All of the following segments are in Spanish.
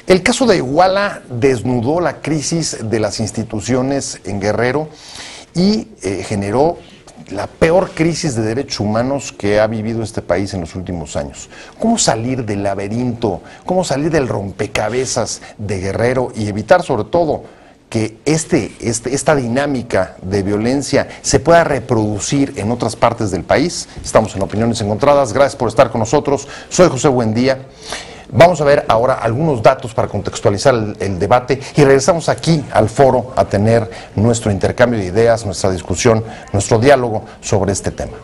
El caso de Iguala desnudó la crisis de las instituciones en Guerrero y generó la peor crisis de derechos humanos que ha vivido este país en los últimos años. ¿Cómo salir del laberinto? ¿Cómo salir del rompecabezas de Guerrero y evitar sobre todo que esta dinámica de violencia se pueda reproducir en otras partes del país? Estamos en Opiniones Encontradas. Gracias por estar con nosotros. Soy José Buendía. Vamos a ver ahora algunos datos para contextualizar el debate y regresamos aquí al foro a tener nuestro intercambio de ideas, nuestra discusión, nuestro diálogo sobre este tema.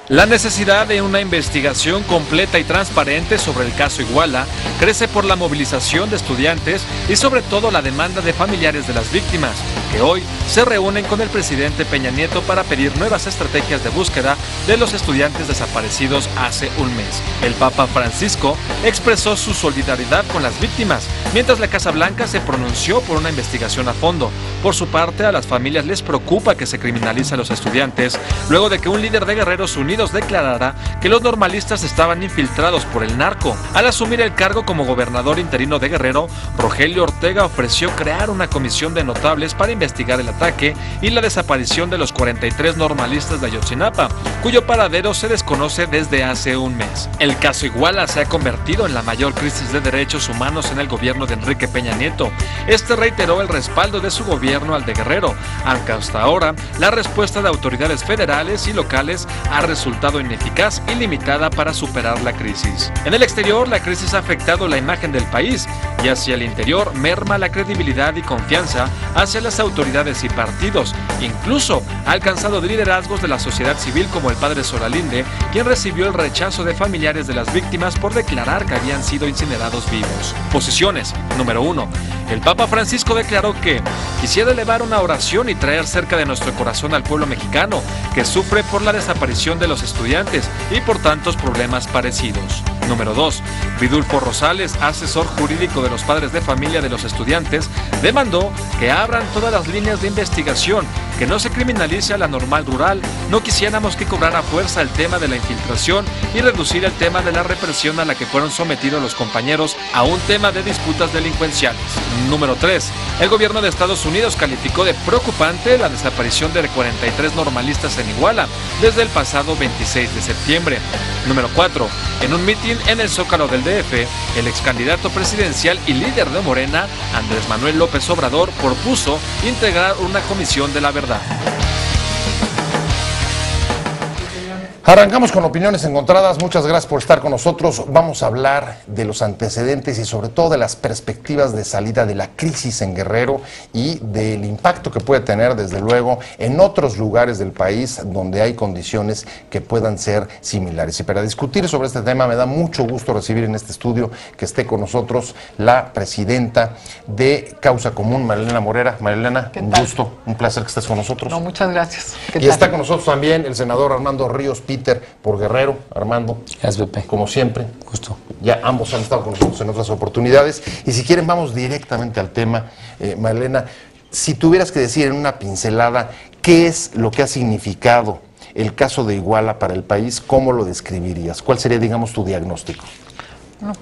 La necesidad de una investigación completa y transparente sobre el caso Iguala crece por la movilización de estudiantes y sobre todo la demanda de familiares de las víctimas, que hoy se reúnen con el presidente Peña Nieto para pedir nuevas estrategias de búsqueda de los estudiantes desaparecidos hace un mes. El Papa Francisco expresó su solidaridad con las víctimas, mientras la Casa Blanca se pronunció por una investigación a fondo. Por su parte, a las familias les preocupa que se criminalice a los estudiantes, luego de que un líder de Guerreros Unidos declarara que los normalistas estaban infiltrados por el narco. Al asumir el cargo como gobernador interino de Guerrero, Rogelio Ortega ofreció crear una comisión de notables para investigar el ataque y la desaparición de los 43 normalistas de Ayotzinapa, cuyo paradero se desconoce desde hace un mes. El caso Iguala se ha convertido en la mayor crisis de derechos humanos en el gobierno de Enrique Peña Nieto. Este reiteró el respaldo de su gobierno al de Guerrero, aunque hasta ahora la respuesta de autoridades federales y locales ha resultado ineficaz y limitada para superar la crisis. En el exterior, la crisis ha afectado la imagen del país y hacia el interior merma la credibilidad y confianza hacia las autoridades y partidos. Incluso ha alcanzado liderazgos de la sociedad civil como el padre Solalinde, quien recibió el rechazo de familiares de las víctimas por declarar que habían sido incinerados vivos. Posiciones. Número 1. El Papa Francisco declaró que quisiera elevar una oración y traer cerca de nuestro corazón al pueblo mexicano que sufre por la desaparición de los estudiantes y por tantos problemas parecidos. Número 2. Vidulfo Rosales, asesor jurídico de los padres de familia de los estudiantes, demandó que abran todas las líneas de investigación, que no se criminalice a la normal rural. No quisiéramos que cobrara fuerza el tema de la infiltración y reducir el tema de la represión a la que fueron sometidos los compañeros a un tema de disputas delincuenciales. Número 3. El gobierno de Estados Unidos calificó de preocupante la desaparición de 43 normalistas en Iguala desde el pasado 26 de septiembre. Número 4. En un mitin en el Zócalo del DF, el ex candidato presidencial y líder de Morena, Andrés Manuel López Obrador, propuso integrar una comisión de la verdad. Arrancamos con Opiniones Encontradas. Muchas gracias por estar con nosotros. Vamos a hablar de los antecedentes y sobre todo de las perspectivas de salida de la crisis en Guerrero y del impacto que puede tener, desde luego, en otros lugares del país donde hay condiciones que puedan ser similares. Y para discutir sobre este tema me da mucho gusto recibir en este estudio que esté con nosotros la presidenta de Causa Común, María Elena Morera. María Elena, un gusto, un placer que estés con nosotros. No, muchas gracias. Y está con nosotros también el senador Armando Ríos Peter por Guerrero. Armando, SVP. como siempre, Justo. Ya ambos han estado con nosotros en otras oportunidades. Y si quieren, vamos directamente al tema. Marilena, si tuvieras que decir en una pincelada qué es lo que ha significado el caso de Iguala para el país, ¿cómo lo describirías? ¿Cuál sería, digamos, tu diagnóstico? No.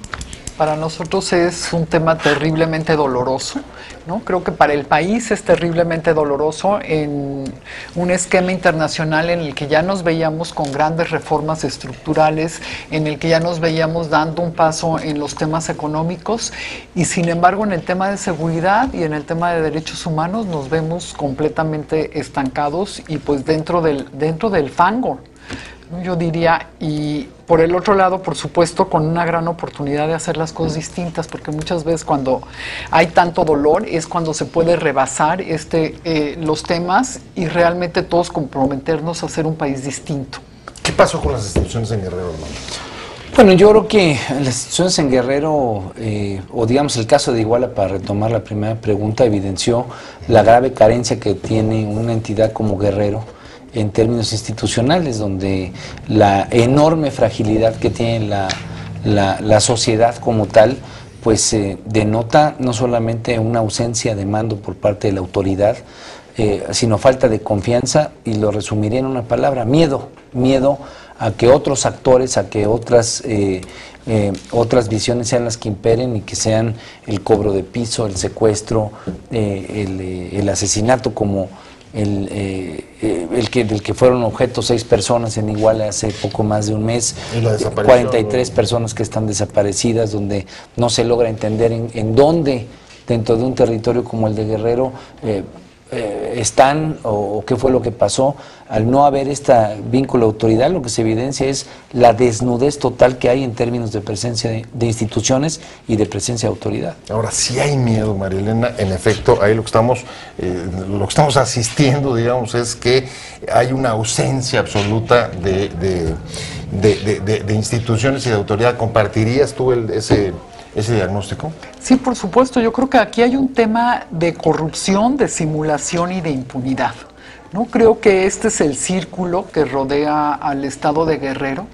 Para nosotros es un tema terriblemente doloroso, ¿no? Creo que para el país es terriblemente doloroso en un esquema internacional en el que ya nos veíamos con grandes reformas estructurales, en el que ya nos veíamos dando un paso en los temas económicos y sin embargo en el tema de seguridad y en el tema de derechos humanos nos vemos completamente estancados y pues dentro del fango. Yo diría, y por el otro lado, por supuesto, con una gran oportunidad de hacer las cosas distintas, porque muchas veces cuando hay tanto dolor es cuando se puede rebasar los temas y realmente todos comprometernos a hacer un país distinto. ¿Qué pasó con las instituciones en Guerrero, hermano? Bueno, yo creo que las instituciones en Guerrero, o digamos el caso de Iguala, para retomar la primera pregunta, evidenció la grave carencia que tiene una entidad como Guerrero en términos institucionales, donde la enorme fragilidad que tiene la sociedad como tal, pues denota no solamente una ausencia de mando por parte de la autoridad, sino falta de confianza, y lo resumiría en una palabra: miedo a que otros actores, a que otras visiones sean las que imperen y que sean el cobro de piso, el secuestro, el asesinato como del que fueron objeto 6 personas en Iguala hace poco más de un mes, 43 personas que están desaparecidas, donde no se logra entender en dónde dentro de un territorio como el de Guerrero están o qué fue lo que pasó. Al no haber este vínculo de autoridad, lo que se evidencia es la desnudez total que hay en términos de presencia de instituciones y de presencia de autoridad. Ahora, sí hay miedo, María Elena. En efecto, ahí lo que estamos asistiendo, digamos, es que hay una ausencia absoluta de instituciones y de autoridad. ¿Compartirías tú ese diagnóstico? Sí, por supuesto. Yo creo que aquí hay un tema de corrupción, de simulación y de impunidad. No creo que este es el círculo que rodea al estado de Guerrero,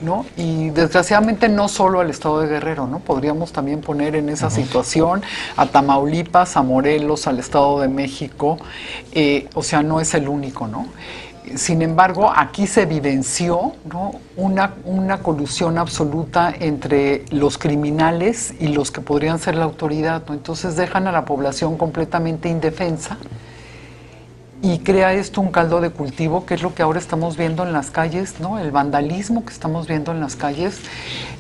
¿no? Y desgraciadamente no solo al estado de Guerrero, ¿no? Podríamos también poner en esa situación a Tamaulipas, a Morelos, al estado de México, o sea, no es el único, ¿no? Sin embargo, aquí se evidenció, ¿no?, una colusión absoluta entre los criminales y los que podrían ser la autoridad, ¿no? Entonces dejan a la población completamente indefensa y crea esto un caldo de cultivo, que es lo que ahora estamos viendo en las calles, ¿no? El vandalismo que estamos viendo en las calles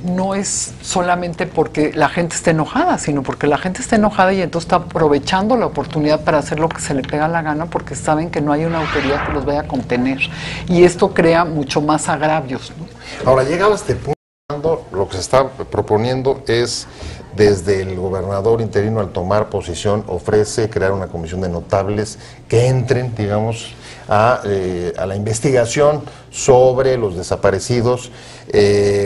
no es solamente porque la gente esté enojada, sino porque la gente está enojada y entonces está aprovechando la oportunidad para hacer lo que se le pega la gana, porque saben que no hay una autoridad que los vaya a contener. Y esto crea mucho más agravios, ¿no? Ahora, llegado a este punto, lo que se está proponiendo es, desde el gobernador interino, al tomar posición, ofrece crear una comisión de notables que entren, digamos, a la investigación sobre los desaparecidos.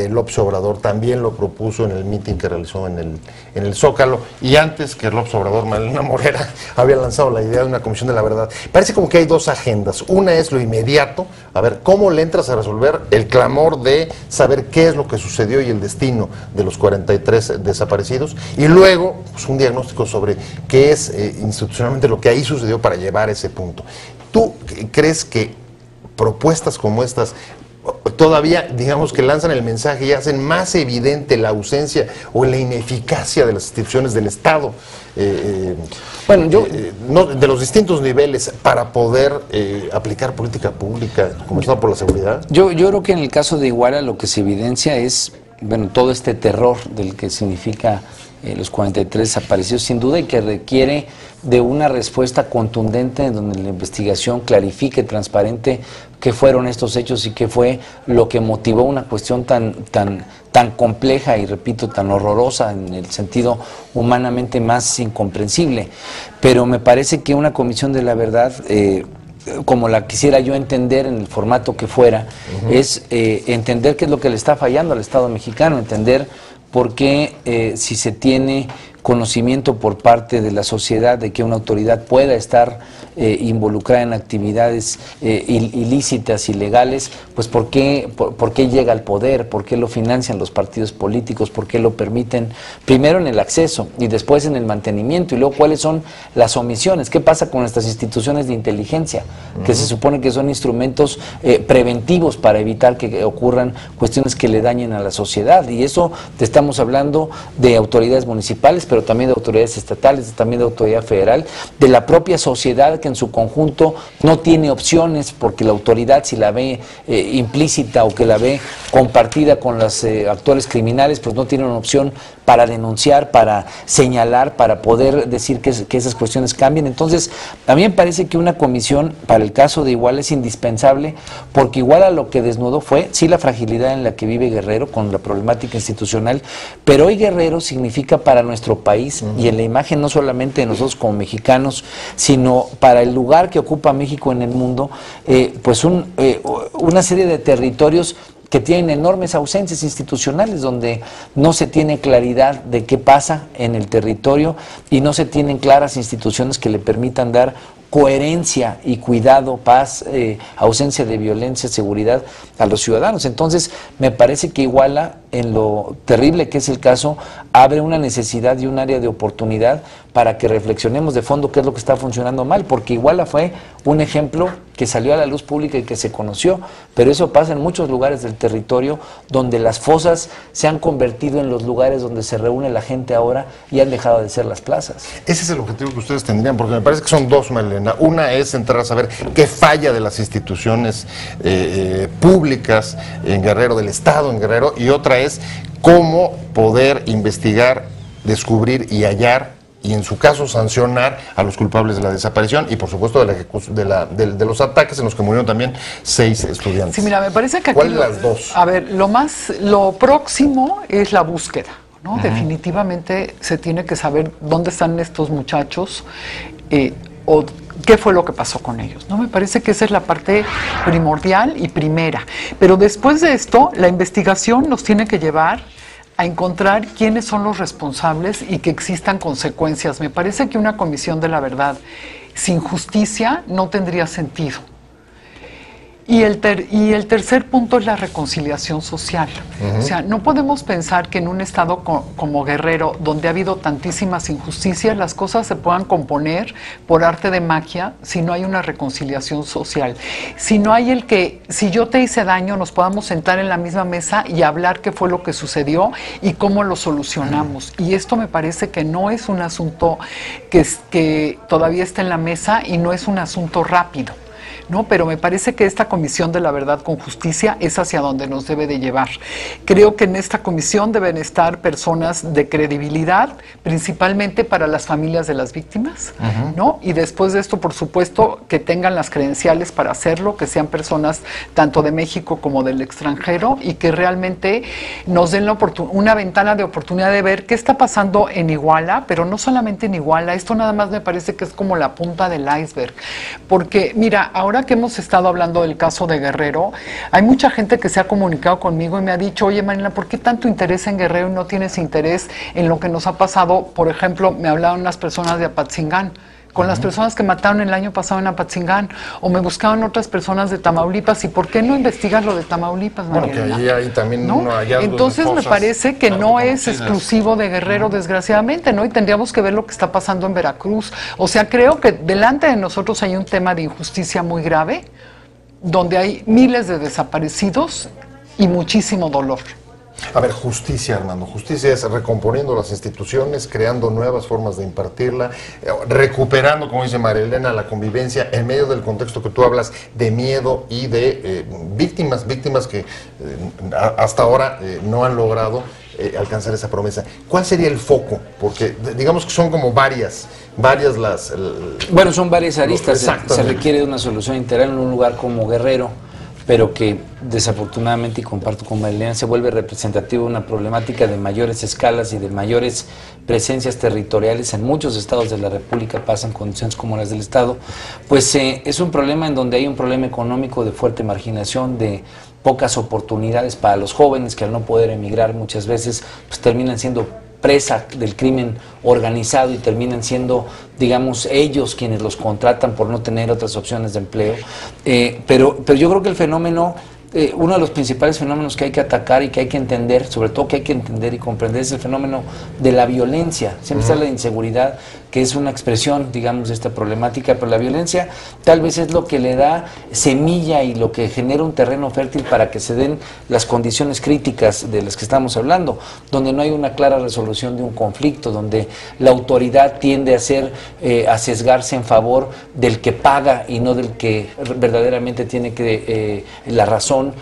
López Obrador también lo propuso en el mitin que realizó en el Zócalo, y antes que López Obrador, María Morera había lanzado la idea de una comisión de la verdad. Parece como que hay dos agendas. Una es lo inmediato, a ver cómo le entras a resolver el clamor de saber qué es lo que sucedió y el destino de los 43 desaparecidos, y luego pues, un diagnóstico sobre qué es institucionalmente lo que ahí sucedió para llevar ese punto. ¿Tú crees que propuestas como estas todavía, digamos, que lanzan el mensaje y hacen más evidente la ausencia o la ineficacia de las instituciones del Estado, de los distintos niveles, para poder aplicar política pública, comenzando por la seguridad? Yo creo que en el caso de Iguala lo que se evidencia es, bueno, todo este terror del que significa los 43 desaparecidos, sin duda, y que requiere de una respuesta contundente en donde la investigación clarifique, transparente, qué fueron estos hechos y qué fue lo que motivó una cuestión tan compleja y, repito, tan horrorosa en el sentido humanamente más incomprensible. Pero me parece que una comisión de la verdad, como la quisiera yo entender en el formato que fuera, es entender qué es lo que le está fallando al Estado mexicano, entender por qué si se tiene conocimiento por parte de la sociedad de que una autoridad pueda estar involucrada en actividades ilícitas, ilegales, pues ¿por qué llega al poder? ¿Por qué lo financian los partidos políticos? ¿Por qué lo permiten? Primero en el acceso y después en el mantenimiento, y luego cuáles son las omisiones. ¿Qué pasa con nuestras instituciones de inteligencia? Que se supone que son instrumentos preventivos para evitar que ocurran cuestiones que le dañen a la sociedad, y eso te estamos hablando de autoridades municipales, pero también de autoridades estatales, también de autoridad federal, de la propia sociedad, que en su conjunto no tiene opciones, porque la autoridad, si la ve implícita o que la ve compartida con los actores criminales, pues no tiene una opción para denunciar, para señalar, para poder decir que esas cuestiones cambien. Entonces, a mí me parece que una comisión para el caso de Iguala es indispensable, porque Iguala lo que desnudó fue, sí, la fragilidad en la que vive Guerrero con la problemática institucional, pero hoy Guerrero significa para nuestro país, y en la imagen no solamente de nosotros como mexicanos, sino para el lugar que ocupa México en el mundo, pues una serie de territorios que tienen enormes ausencias institucionales, donde no se tiene claridad de qué pasa en el territorio y no se tienen claras instituciones que le permitan dar coherencia y cuidado, paz, ausencia de violencia, seguridad a los ciudadanos. Entonces, me parece que Iguala, en lo terrible que es el caso, abre una necesidad y un área de oportunidad para que reflexionemos de fondo qué es lo que está funcionando mal, porque Iguala fue un ejemplo que salió a la luz pública y que se conoció, pero eso pasa en muchos lugares del territorio donde las fosas se han convertido en los lugares donde se reúne la gente ahora y han dejado de ser las plazas. Ese es el objetivo que ustedes tendrían, porque me parece que son dos, Malena. Una es entrar a saber qué falla de las instituciones públicas en Guerrero, del Estado en Guerrero, y otra es cómo poder investigar, descubrir y hallar, y en su caso sancionar a los culpables de la desaparición y por supuesto de los ataques en los que murieron también 6 estudiantes. Sí, mira, me parece que aquí ¿Cuál de las dos? A ver, lo próximo es la búsqueda, ¿no? Definitivamente se tiene que saber dónde están estos muchachos o qué fue lo que pasó con ellos, ¿no? Me parece que esa es la parte primordial y primera. Pero después de esto, la investigación nos tiene que llevar a encontrar quiénes son los responsables y que existan consecuencias. Me parece que una comisión de la verdad sin justicia no tendría sentido. Y el tercer punto es la reconciliación social. O sea, no podemos pensar que en un estado como Guerrero, donde ha habido tantísimas injusticias, las cosas se puedan componer por arte de magia si no hay una reconciliación social. Si no hay si yo te hice daño, nos podamos sentar en la misma mesa y hablar qué fue lo que sucedió y cómo lo solucionamos. Y esto me parece que no es un asunto que todavía está en la mesa y no es un asunto rápido, ¿no? Pero me parece que esta comisión de la verdad con justicia es hacia donde nos debe de llevar. Creo que en esta comisión deben estar personas de credibilidad, principalmente para las familias de las víctimas, ¿no? Y después de esto, por supuesto, que tengan las credenciales para hacerlo, que sean personas tanto de México como del extranjero y que realmente nos den una ventana de oportunidad de ver qué está pasando en Iguala, pero no solamente en Iguala. Esto nada más me parece que es como la punta del iceberg, porque mira, ahora que hemos estado hablando del caso de Guerrero, hay mucha gente que se ha comunicado conmigo y me ha dicho, oye Marina, ¿por qué tanto interés en Guerrero y no tienes interés en lo que nos ha pasado? Por ejemplo, me hablaron unas personas de Apatzingán, con las personas que mataron el año pasado en Apatzingán, o me buscaban otras personas de Tamaulipas, ¿y por qué no investigas lo de Tamaulipas, Mariana? Bueno, que ahí hay también, ¿no? Entonces me parece que no es exclusivo de Guerrero, desgraciadamente, ¿no? Y tendríamos que ver lo que está pasando en Veracruz. O sea, creo que delante de nosotros hay un tema de injusticia muy grave, donde hay miles de desaparecidos y muchísimo dolor. A ver, justicia, Armando. Justicia es recomponiendo las instituciones, creando nuevas formas de impartirla, recuperando, como dice María Elena, la convivencia en medio del contexto que tú hablas de miedo y de víctimas que hasta ahora no han logrado alcanzar esa promesa. ¿Cuál sería el foco? Porque digamos que son como varias las... Bueno, son varias aristas. Se requiere de una solución integral en un lugar como Guerrero, pero que desafortunadamente, y comparto con Marilena, se vuelve representativo de una problemática de mayores escalas y de mayores presencias territoriales en muchos estados de la República, pasan condiciones como las del Estado, pues es un problema en donde hay un problema económico de fuerte marginación, de pocas oportunidades para los jóvenes que al no poder emigrar muchas veces pues terminan siendo presa del crimen organizado y terminan siendo, digamos, ellos quienes los contratan por no tener otras opciones de empleo. Pero yo creo que el fenómeno, uno de los principales fenómenos que hay que atacar y que hay que entender, sobre todo que hay que entender y comprender, es el fenómeno de la violencia. Siempre está la inseguridad, que es una expresión, digamos, de esta problemática, pero la violencia tal vez es lo que le da semilla y lo que genera un terreno fértil para que se den las condiciones críticas de las que estamos hablando, donde no hay una clara resolución de un conflicto, donde la autoridad tiende a sesgarse en favor del que paga y no del que verdaderamente tiene la razón.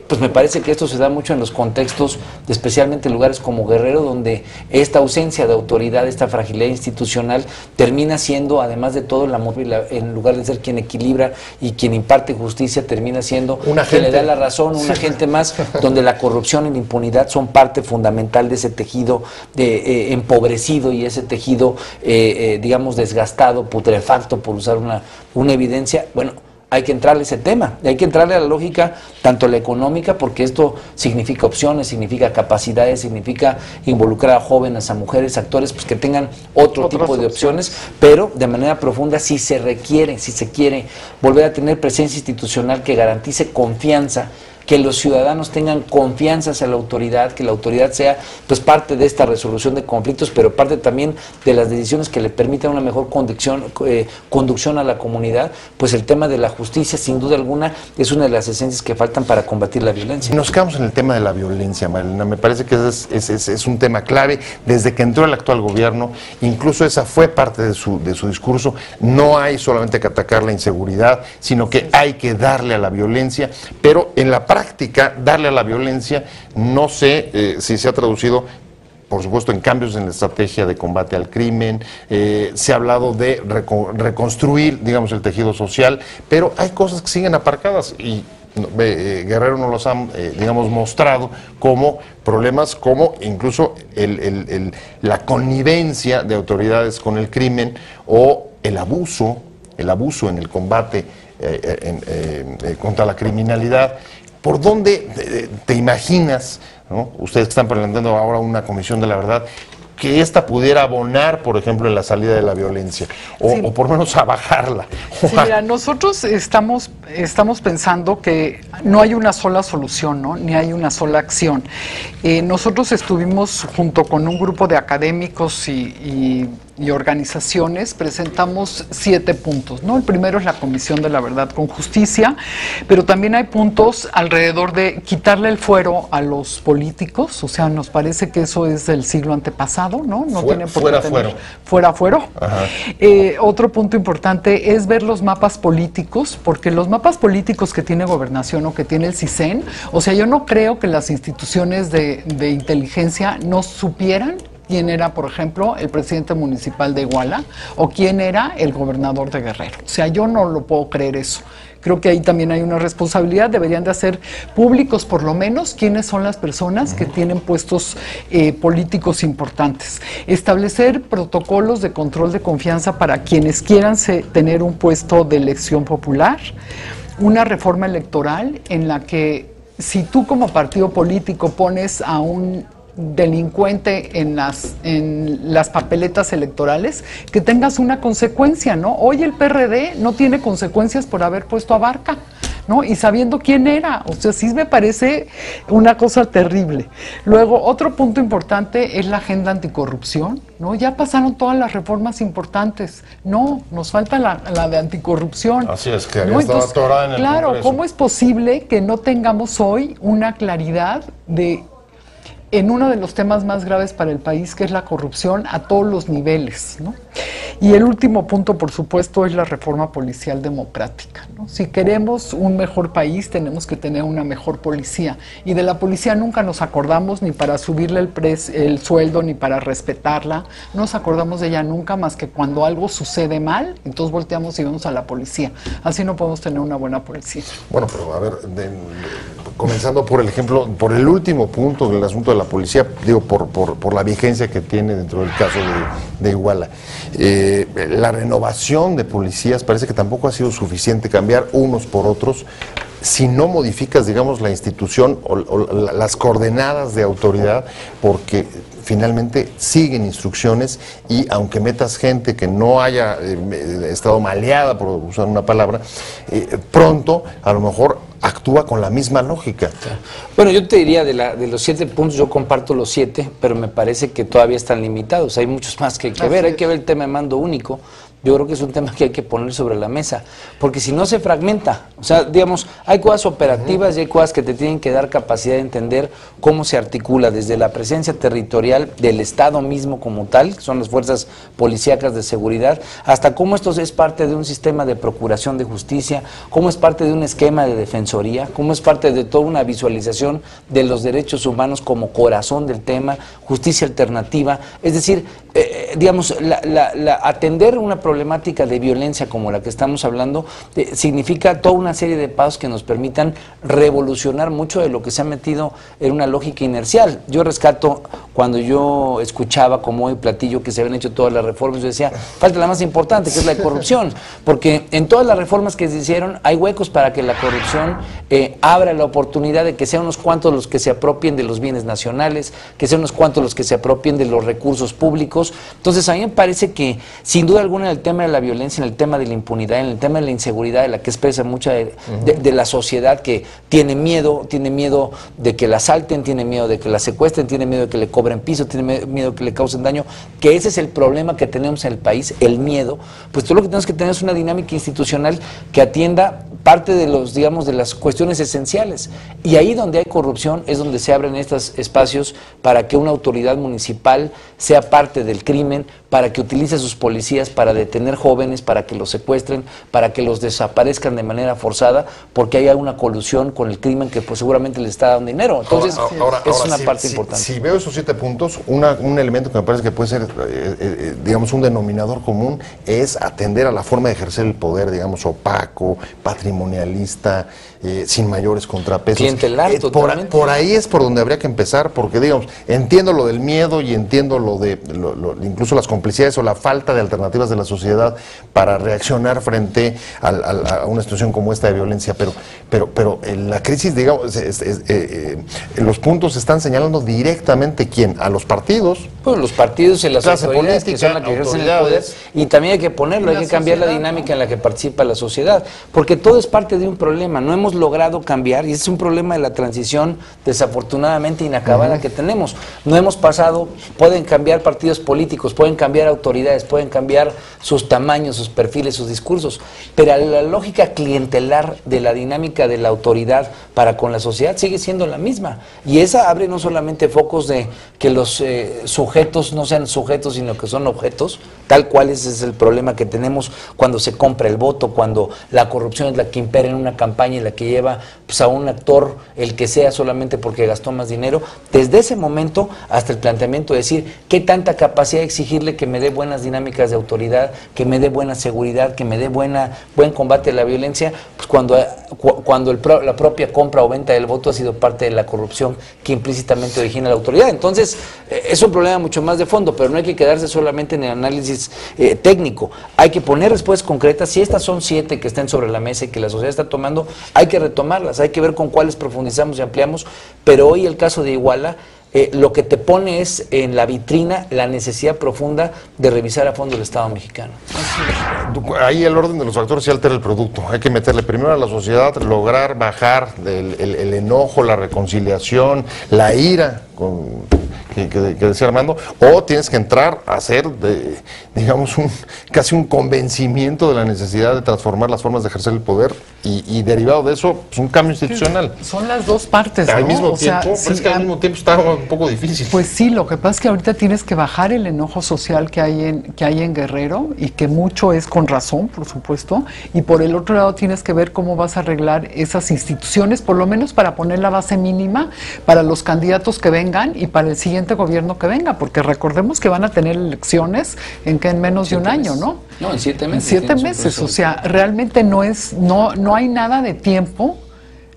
Pues me parece que esto se da mucho en los contextos, especialmente en lugares como Guerrero, donde esta ausencia de autoridad, esta fragilidad institucional termina siendo, además de todo, en lugar de ser quien equilibra y quien imparte justicia, termina siendo quien le da la razón, un agente más, donde la corrupción y la impunidad son parte fundamental de ese tejido empobrecido y ese tejido, digamos, desgastado, putrefacto, por usar una evidencia. Bueno, hay que entrarle a ese tema, hay que entrarle a la lógica, tanto la económica, porque esto significa opciones, signifiquicapacidades, significa involucrar a jóvenes, a mujeres, actores, pues que tengan otro tipo de opciones, pero de manera profunda si se requiere, si se quiere volver a tener presencia institucional que garantice confianza, que los ciudadanos tengan confianza hacia la autoridad, que la autoridad sea pues parte de esta resolución de conflictos, pero parte también de las decisiones que le permitan una mejor conducción a la comunidad, pues el tema de la justicia sin duda alguna es una de las esencias que faltan para combatir la violencia. Nos quedamos en el tema de la violencia, Marilena, me parece que es un tema clave desde que entró el actual gobierno, incluso esa fue parte de su discurso. No hay solamente que atacar la inseguridad, sino que hay que darle a la violencia, pero en la práctica, darle a la violencia, no sé si se ha traducido, por supuesto, en cambios en la estrategia de combate al crimen, se ha hablado de reconstruir, digamos, el tejido social, pero hay cosas que siguen aparcadas y Guerrero nos los ha, digamos, mostrado como problemas como incluso la connivencia de autoridades con el crimen o el abuso en el combate contra la criminalidad. ¿Por dónde te imaginas, ¿no? Ustedes que están planteando ahora una comisión de la verdad, que esta pudiera abonar, por ejemplo, en la salida de la violencia, o por lo menos a bajarla? Sí, mira, nosotros estamos pensando que no hay una sola solución, ¿no? Ni hay una sola acción. Nosotros estuvimos junto con un grupo de académicos y organizaciones, presentamos 7 puntos, ¿no? El primero es la Comisión de la Verdad con Justicia, pero también hay puntos alrededor de quitarle el fuero a los políticos, o sea, nos parece que eso es del siglo antepasado, ¿no? No tiene por qué tener fuero. Otro punto importante es ver los mapas políticos, porque los mapas políticos que tiene Gobernación o que tiene el CISEN, o sea, yo no creo que las instituciones de inteligencia no supieran quién era, por ejemplo, el presidente municipal de Iguala o quién era el gobernador de Guerrero. O sea, yo no lo puedo creer eso. Creo que ahí también hay una responsabilidad, deberían de hacer públicos por lo menos quiénes son las personas que tienen puestos políticos importantes. Establecer protocolos de control de confianza para quienes quieran tener un puesto de elección popular. Una reforma electoral en la que si tú como partido político pones a un delincuente en las papeletas electorales, que tengas una consecuencia, ¿no? Hoy el PRD no tiene consecuencias por haber puesto a Barca, ¿no? Y sabiendo quién era, o sea, sí me parece una cosa terrible. Luego, otro punto importante es la agenda anticorrupción, ¿no? Ya pasaron todas las reformas importantes, no, nos falta la de anticorrupción. Así es, que había estado atorada en el Claro, Congreso. ¿cómo es posible que no tengamos hoy una claridad en uno de los temas más graves para el país, que es la corrupción a todos los niveles, ¿no? Y el último punto, por supuesto, es la reforma policial democrática, ¿no? Si queremos un mejor país, tenemos que tener una mejor policía. Y de la policía nunca nos acordamos ni para subirle el sueldo, ni para respetarla. No nos acordamos de ella nunca más que cuando algo sucede mal, entonces volteamos y vamos a la policía. Así no podemos tener una buena policía. Bueno, pero a ver, comenzando por el ejemplo, por el último punto del asunto de la policía, digo, por la vigencia que tiene dentro del caso de Iguala. La renovación de policías parece que tampoco ha sido suficiente, cambiar unos por otros, si no modificas, digamos, la institución o las coordenadas de autoridad, porque finalmente siguen instrucciones y aunque metas gente que no haya estado maleada, por usar una palabra, pronto a lo mejor actúa con la misma lógica. Bueno, yo te diría, de los 7 puntos, yo comparto los 7, pero me parece que todavía están limitados. Hay muchos más que hay que ver. Hay que ver el tema de mando único. Yo creo que es un tema que hay que poner sobre la mesa, porque si no se fragmenta, o sea, digamos, hay cosas operativas y hay cosas que te tienen que dar capacidad de entender cómo se articula desde la presencia territorial del Estado mismo como tal, que son las fuerzas policíacas de seguridad, hasta cómo esto es parte de un sistema de procuración de justicia, cómo es parte de un esquema de defensoría, cómo es parte de toda una visualización de los derechos humanos como corazón del tema, justicia alternativa, es decir, digamos, atender una problemática problemática de violencia como la que estamos hablando, significa toda una serie de pasos que nos permitan revolucionar mucho de lo que se ha metido en una lógica inercial. Yo rescato cuando yo escuchaba como hoy Platillo que se habían hecho todas las reformas, yo decía, falta la más importante, que es la corrupción, porque en todas las reformas que se hicieron hay huecos para que la corrupción abra la oportunidad de que sean unos cuantos los que se apropien de los bienes nacionales, que sean unos cuantos los que se apropien de los recursos públicos. Entonces a mí me parece que sin duda alguna en el tema de la violencia, en el tema de la impunidad, en el tema de la inseguridad, de la que expresa mucha de la sociedad que tiene miedo de que la asalten, tiene miedo de que la secuestren, tiene miedo de que le cobren piso, tiene miedo de que le causen daño, que ese es el problema que tenemos en el país, el miedo. Pues todo lo que tenemos que tener es una dinámica institucional que atienda parte de los, digamos, de las cuestiones esenciales. Y ahí donde hay corrupción es donde se abren estos espacios para que una autoridad municipal sea parte del crimen, para que utilice a sus policías para detener jóvenes, para que los secuestren, para que los desaparezcan de manera forzada, porque hay una colusión con el crimen que pues seguramente les está dando dinero. Entonces, es una parte importante. Si veo esos 7 puntos, un elemento que me parece que puede ser, digamos, un denominador común es atender a la forma de ejercer el poder, digamos, opaco, patrimonialista, sin mayores contrapesos. Clientelar, totalmente. Por ahí es por donde habría que empezar, porque, digamos, entiendo lo del miedo y entiendo lo de, incluso las complicidades o la falta de alternativas de la sociedad para reaccionar frente a una situación como esta de violencia, pero en la crisis, digamos, los puntos están señalando directamente ¿quién? A los partidos. Pues los partidos y las clase autoridades política, que son las que ejercen el poder, y también hay que ponerlo, hay que cambiar la dinámica en la que participa la sociedad, porque todo es parte de un problema, no hemos logrado cambiar, y es un problema de la transición desafortunadamente inacabada que tenemos. No hemos pasado, pueden cambiar partidos políticos, pueden cambiar autoridades, pueden cambiar sus tamaños, sus perfiles, sus discursos, pero la lógica clientelar de la dinámica de la autoridad para con la sociedad sigue siendo la misma, y esa abre no solamente focos de que los sujetos no sean sujetos, sino que son objetos, tal cual ese es el problema que tenemos cuando se compra el voto, cuando la corrupción es la que impera en una campaña y la que lleva pues, a un actor, el que sea, solamente porque gastó más dinero. Desde ese momento hasta el planteamiento de decir qué tanta capacidad de exigirle que me dé buenas dinámicas de autoridad, que me dé buena seguridad, que me dé buen combate a la violencia, pues cuando la propia compra o venta del voto ha sido parte de la corrupción que implícitamente origina la autoridad. Entonces, es un problema mucho más de fondo, pero no hay que quedarse solamente en el análisis técnico. Hay que poner respuestas concretas. Si estas son 7 que estén sobre la mesa y que la sociedad está tomando, hay que retomarlas, hay que ver con cuáles profundizamos y ampliamos, pero hoy el caso de Iguala lo que te pone es en la vitrina la necesidad profunda de revisar a fondo el Estado mexicano. Ahí el orden de los factores se altera el producto. Hay que meterle primero a la sociedad, lograr bajar el enojo, la reconciliación, la ira que decía Armando, o tienes que entrar a hacer, digamos, casi un convencimiento de la necesidad de transformar las formas de ejercer el poder y derivado de eso, pues, un cambio institucional. Son las dos partes, ¿no? Al mismo O sea, tiempo, sí, es que al mismo tiempo está un poco difícil. Pues sí, lo que pasa es que ahorita tienes que bajar el enojo social que hay en Guerrero, y que mucho es con razón, por supuesto, y por el otro lado tienes que ver cómo vas a arreglar esas instituciones, por lo menos para poner la base mínima para los candidatos que vengan y para el siguiente gobierno que venga, porque recordemos que van a tener elecciones en menos de un año, ¿no? No, en 7 meses. En 7 meses, o sea, realmente no hay nada de tiempo,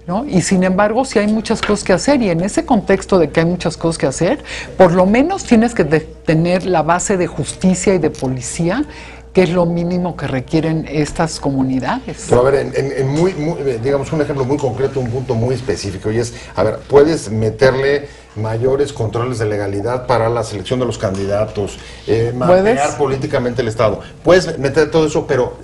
¿no? Y sin embargo, sí hay muchas cosas que hacer, y en ese contexto de que hay muchas cosas que hacer, por lo menos tienes que tener la base de justicia y de policía, que es lo mínimo que requieren estas comunidades. Pero a ver, digamos un ejemplo muy concreto, un punto muy específico, y es, a ver, puedes meterle mayores controles de legalidad para la selección de los candidatos, mapear políticamente el Estado. Puedes meter todo eso, pero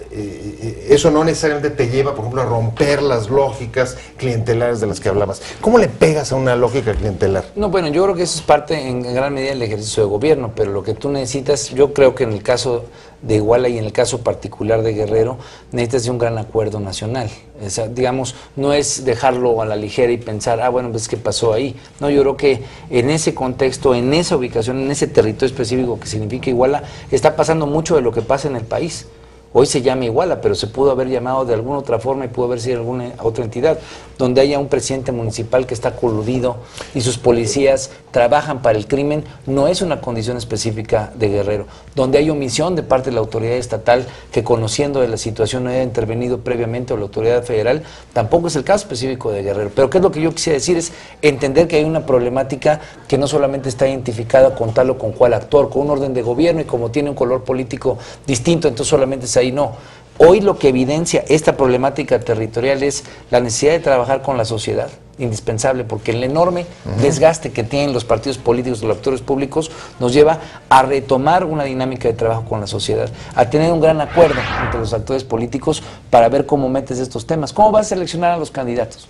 eso no necesariamente te lleva, por ejemplo, a romper las lógicas clientelares de las que hablabas. ¿Cómo le pegas a una lógica clientelar? No, bueno, yo creo que eso es parte en gran medida del ejercicio de gobierno, pero lo que tú necesitas, yo creo que en el caso de Iguala y en el caso particular de Guerrero, necesitas de un gran acuerdo nacional. O sea, digamos, no es dejarlo a la ligera y pensar, bueno, pues ¿qué pasó ahí? No, yo creo que en ese contexto, en esa ubicación, en ese territorio específico que significa Iguala, está pasando mucho de lo que pasa en el país. hoy se llama Iguala, pero se pudo haber llamado de alguna otra forma y pudo haber sido alguna otra entidad, donde haya un presidente municipal que está coludido y sus policías trabajan para el crimen, no es una condición específica de Guerrero, donde hay omisión de parte de la autoridad estatal que conociendo de la situación no haya intervenido previamente, o la autoridad federal, tampoco es el caso específico de Guerrero. Pero ¿qué es lo que yo quisiera decir? Es entender que hay una problemática que no solamente está identificada con tal o con cual actor, con un orden de gobierno, y como tiene un color político distinto, entonces solamente es ahí, no. Hoy lo que evidencia esta problemática territorial es la necesidad de trabajar con la sociedad, indispensable, porque el enorme desgaste que tienen los partidos políticos, los actores públicos, nos lleva a retomar una dinámica de trabajo con la sociedad, a tener un gran acuerdo entre los actores políticos para ver cómo metes estos temas, cómo vas a seleccionar a los candidatos.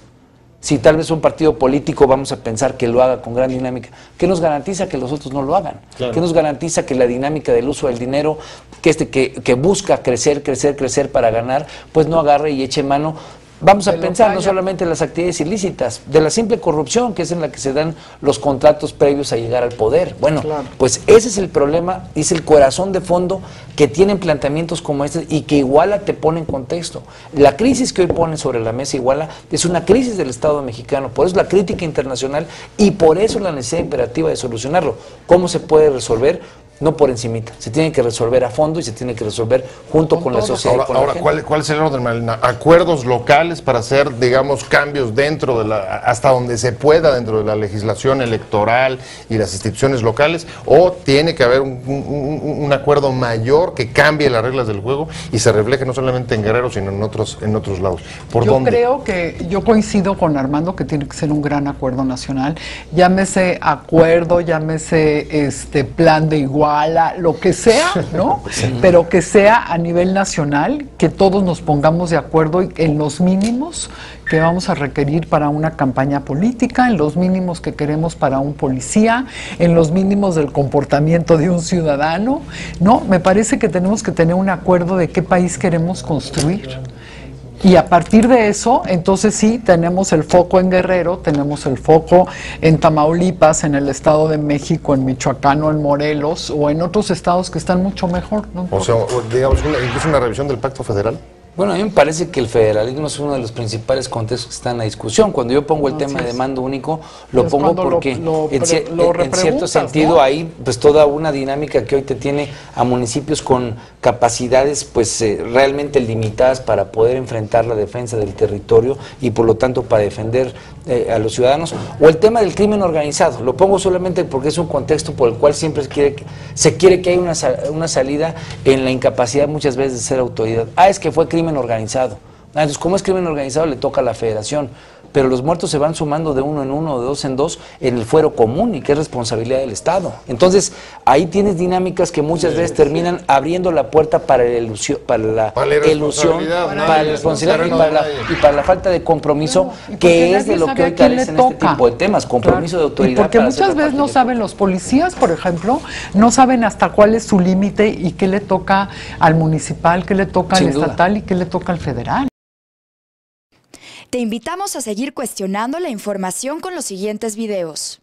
Si tal vez un partido político vamos a pensar que lo haga con gran dinámica, ¿qué nos garantiza que los otros no lo hagan? Claro. ¿Qué nos garantiza que la dinámica del uso del dinero, que busca crecer para ganar, pues no agarre y eche mano? Vamos a pensar no solamente en las actividades ilícitas, de la simple corrupción, que es en la que se dan los contratos previos a llegar al poder. Bueno, claro, pues ese es el problema, es el corazón de fondo que tienen planteamientos como este y que Iguala te pone en contexto. La crisis que hoy pone sobre la mesa Iguala es una crisis del Estado mexicano, por eso la crítica internacional y por eso la necesidad imperativa de solucionarlo. ¿Cómo se puede resolver? No por encimita, se tiene que resolver a fondo y se tiene que resolver junto con la sociedad. Ahora, ¿cuál es el orden, Marlena? ¿Acuerdos locales para hacer, digamos, cambios dentro de hasta donde se pueda dentro de la legislación electoral y las instituciones locales? ¿O tiene que haber un acuerdo mayor que cambie las reglas del juego y se refleje no solamente en Guerrero, sino en otros lados? ¿Por dónde? Creo que yo coincido con Armando que tiene que ser un gran acuerdo nacional, llámese acuerdo, llámese plan de Iguala, lo que sea, ¿no? Sí. Pero que sea a nivel nacional, que todos nos pongamos de acuerdo en los mínimos que vamos a requerir para una campaña política, en los mínimos que queremos para un policía, en los mínimos del comportamiento de un ciudadano, ¿no? Me parece que tenemos que tener un acuerdo de qué país queremos construir. Y a partir de eso, entonces sí, tenemos el foco en Guerrero, tenemos el foco en Tamaulipas, en el Estado de México, en Michoacán o en Morelos, o en otros estados que están mucho mejor, ¿no? O sea, digamos, incluso una revisión del Pacto Federal. Bueno, a mí me parece que el federalismo es uno de los principales contextos que están en la discusión. Cuando yo pongo el tema de mando único, lo pongo porque en cierto sentido, ¿no? Hay pues toda una dinámica que hoy te tiene a municipios con capacidades pues realmente limitadas para poder enfrentar la defensa del territorio y por lo tanto para defender a los ciudadanos. O el tema del crimen organizado, lo pongo solamente porque es un contexto por el cual siempre se quiere que haya una salida en la incapacidad muchas veces de ser autoridad. Es que fue crimen organizado. Entonces, como es crimen organizado, le toca a la federación, pero los muertos se van sumando de uno en uno, de dos en dos, en el fuero común y que es responsabilidad del Estado. Entonces, ahí tienes dinámicas que muchas veces terminan abriendo la puerta para la ilusión, para la responsabilidad y para la falta de compromiso, que es de lo que hoy carecen este tipo de temas, compromiso de autoridad. Y porque muchas veces no saben los policías, por ejemplo, no saben hasta cuál es su límite y qué le toca al municipal, qué le toca al estatal y qué le toca al federal. Te invitamos a seguir cuestionando la información con los siguientes videos.